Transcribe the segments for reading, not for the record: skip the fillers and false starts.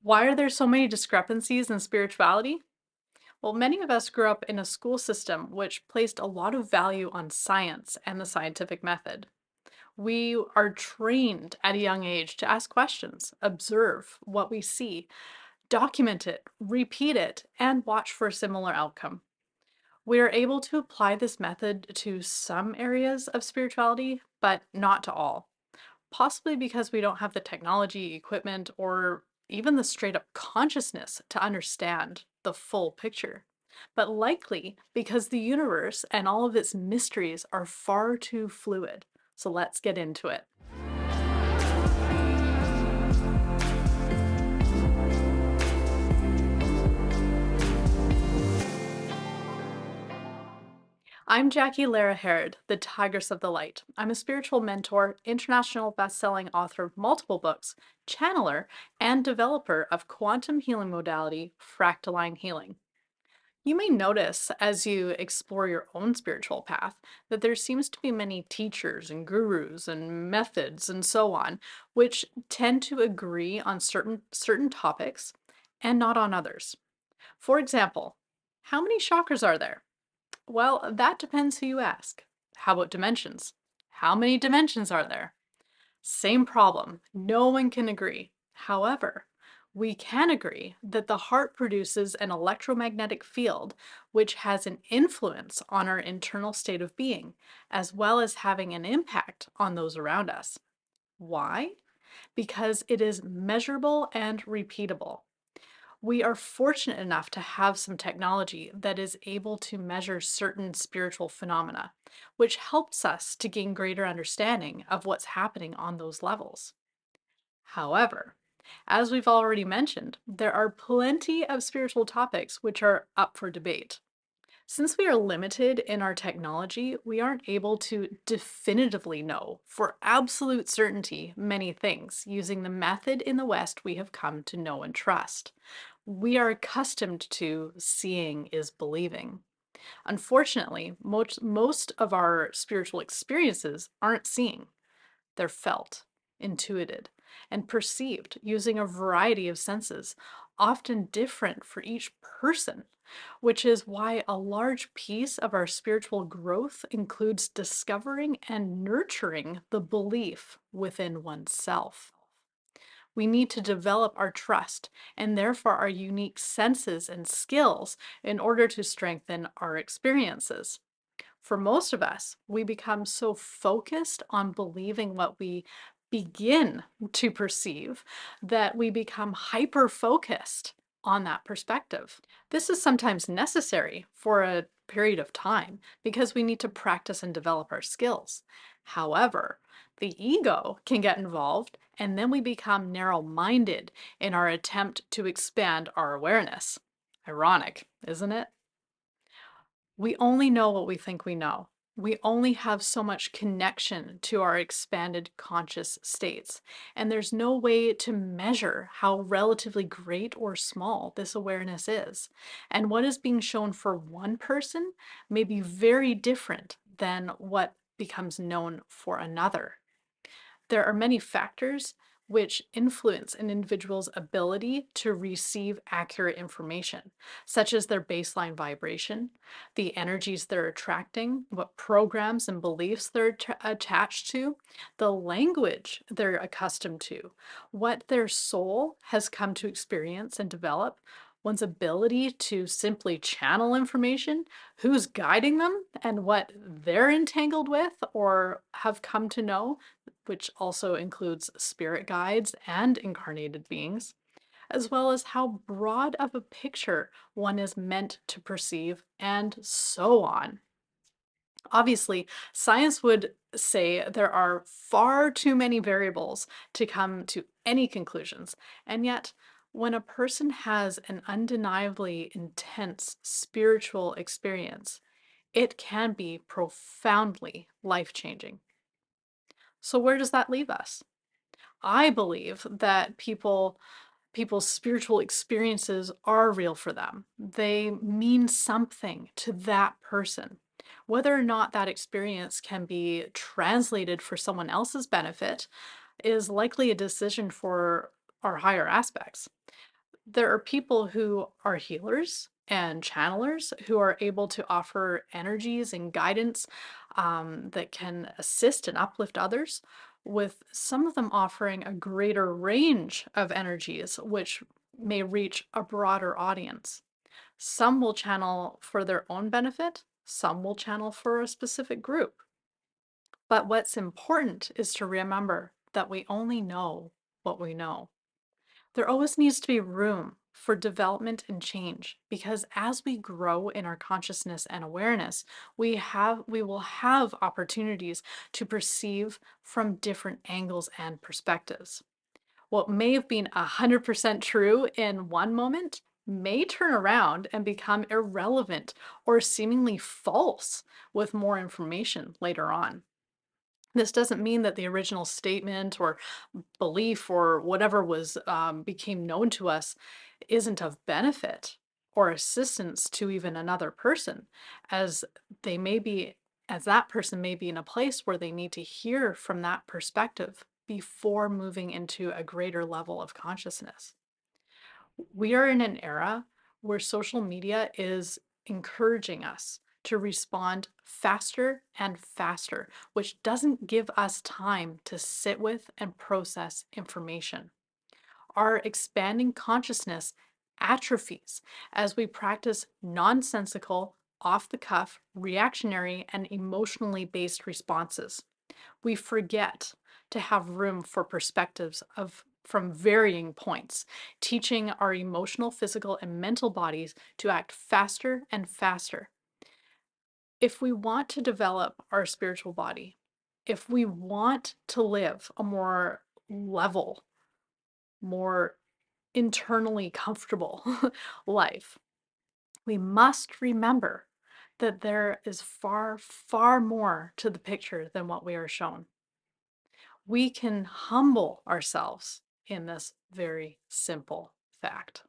Why are there so many discrepancies in spirituality? Well, many of us grew up in a school system which placed a lot of value on science and the scientific method. We are trained at a young age to ask questions, observe what we see, document it, repeat it, and watch for a similar outcome. We are able to apply this method to some areas of spirituality, but not to all. Possibly because we don't have the technology, equipment, or even the straight up consciousness to understand the full picture. But likely because the universe and all of its mysteries are far too fluid. So let's get into it. I'm Jackie Lara Herod, the Tigress of the Light. I'm a spiritual mentor, international best-selling author of multiple books, channeler, and developer of quantum healing modality, fractaline healing. You may notice as you explore your own spiritual path that there seems to be many teachers and gurus and methods and so on, which tend to agree on certain topics and not on others. For example, how many chakras are there? Well, that depends who you ask. How about dimensions? How many dimensions are there? Same problem. No one can agree. However, we can agree that the heart produces an electromagnetic field which has an influence on our internal state of being, as well as having an impact on those around us. Why? Because it is measurable and repeatable. We are fortunate enough to have some technology that is able to measure certain spiritual phenomena, which helps us to gain greater understanding of what's happening on those levels. However, as we've already mentioned, there are plenty of spiritual topics which are up for debate. Since we are limited in our technology, we aren't able to definitively know for absolute certainty many things using the method in the West we have come to know and trust. We are accustomed to seeing is believing. Unfortunately, most of our spiritual experiences aren't seeing. They're felt, intuited, and perceived using a variety of senses, often different for each person, which is why a large piece of our spiritual growth includes discovering and nurturing the belief within oneself. We need to develop our trust and therefore our unique senses and skills in order to strengthen our experiences. For most of us, we become so focused on believing what we begin to perceive that we become hyper focused on that perspective. This is sometimes necessary for a period of time because we need to practice and develop our skills. However, the ego can get involved, and then we become narrow minded in our attempt to expand our awareness. Ironic, isn't it? We only know what we think we know. We only have so much connection to our expanded conscious states, and there's no way to measure how relatively great or small this awareness is. And what is being shown for one person may be very different than what becomes known for another. There are many factors which influence an individual's ability to receive accurate information, such as their baseline vibration, the energies they're attracting, what programs and beliefs they're attached to, the language they're accustomed to, what their soul has come to experience and develop, one's ability to simply channel information, who's guiding them, and what they're entangled with or have come to know, which also includes spirit guides and incarnated beings, as well as how broad of a picture one is meant to perceive, and so on. Obviously, science would say there are far too many variables to come to any conclusions, and yet, when a person has an undeniably intense spiritual experience, it can be profoundly life changing. So, where does that leave us? I believe that people's spiritual experiences are real for them. They mean something to that person. Whether or not that experience can be translated for someone else's benefit is likely a decision for our higher aspects. There are people who are healers and channelers who are able to offer energies and guidance that can assist and uplift others, with some of them offering a greater range of energies, which may reach a broader audience. Some will channel for their own benefit, some will channel for a specific group. But what's important is to remember that we only know what we know. There always needs to be room for development and change, because as we grow in our consciousness and awareness, we will have opportunities to perceive from different angles and perspectives. What may have been 100% true in one moment may turn around and become irrelevant or seemingly false with more information later on. This doesn't mean that the original statement or belief or whatever was became known to us isn't of benefit or assistance to even another person, as they may be, as that person may be in a place where they need to hear from that perspective before moving into a greater level of consciousness. We are in an era where social media is encouraging us to respond faster and faster, which doesn't give us time to sit with and process information. Our expanding consciousness atrophies as we practice nonsensical, off the cuff, reactionary, and emotionally based responses. We forget to have room for perspectives of from varying points, teaching our emotional, physical, and mental bodies to act faster and faster. If we want to develop our spiritual body, if we want to live a more level, more internally comfortable life, we must remember that there is far, far more to the picture than what we are shown. We can humble ourselves in this very simple fact.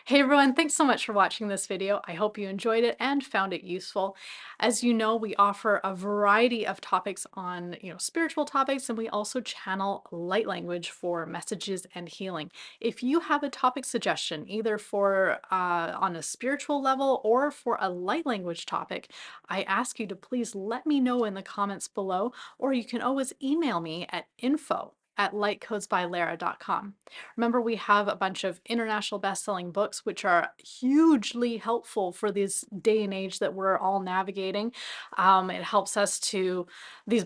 Hey everyone, thanks so much for watching this video. I hope you enjoyed it and found it useful. As you know, we offer a variety of topics on, spiritual topics, and we also channel light language for messages and healing. If you have a topic suggestion, either for on a spiritual level or for a light language topic, I ask you to please let me know in the comments below, or you can always email me at info@lightcodesbylara.com. Remember, we have a bunch of international best-selling books, which are hugely helpful for this day and age that we're all navigating. It helps us to,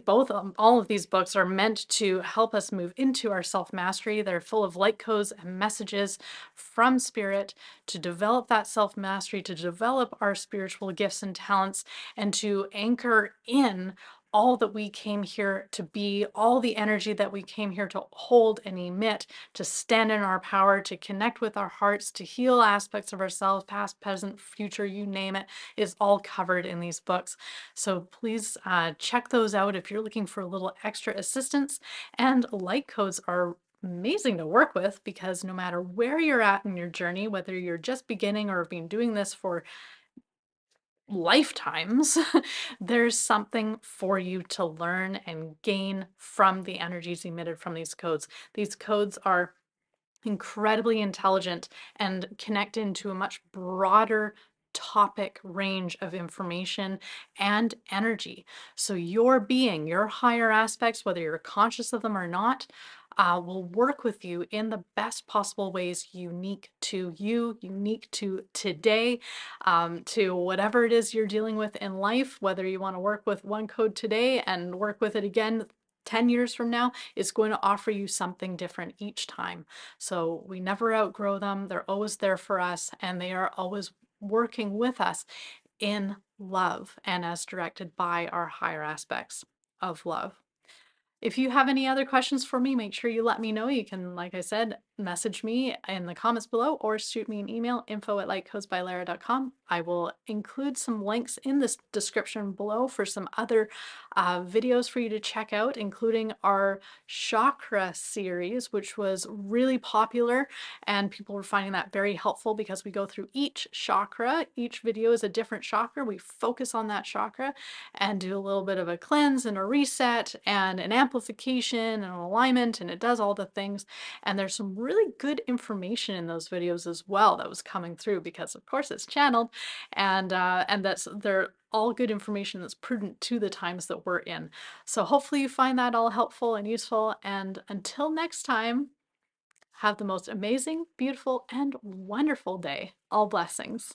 all of these books are meant to help us move into our self-mastery. They're full of light codes and messages from spirit to develop that self-mastery, to develop our spiritual gifts and talents, and to anchor in all that we came here to be, all the energy that we came here to hold and emit, to stand in our power, to connect with our hearts, to heal aspects of ourselves, past, present, future, you name it, is all covered in these books. So please check those out if you're looking for a little extra assistance. And light codes are amazing to work with, because no matter where you're at in your journey, whether you're just beginning or have been doing this for lifetimes, there's something for you to learn and gain from the energies emitted from these codes. These codes are incredibly intelligent and connect into a much broader topic range of information and energy. So your being, your higher aspects, whether you're conscious of them or not, will work with you in the best possible ways, unique to you, unique to today, to whatever it is you're dealing with in life. Whether you want to work with one code today and work with it again 10 years from now, is going to offer you something different each time. So we never outgrow them. They're always there for us, and they are always working with us in love and as directed by our higher aspects of love. If you have any other questions for me, make sure you let me know. You can, like I said, message me in the comments below or shoot me an email, info@lightcodesbylara.com. I will include some links in this description below for some other videos for you to check out, including our chakra series, which was really popular, and people were finding that very helpful because we go through each chakra. Each video is a different chakra. We focus on that chakra and do a little bit of a cleanse and a reset and an amplification and an alignment, and it does all the things. And there's some really good information in those videos as well that was coming through because, of course, it's channeled, and that's they're all good information that's prudent to the times that we're in. So hopefully you find that all helpful and useful. And until next time, have the most amazing, beautiful, and wonderful day. All blessings.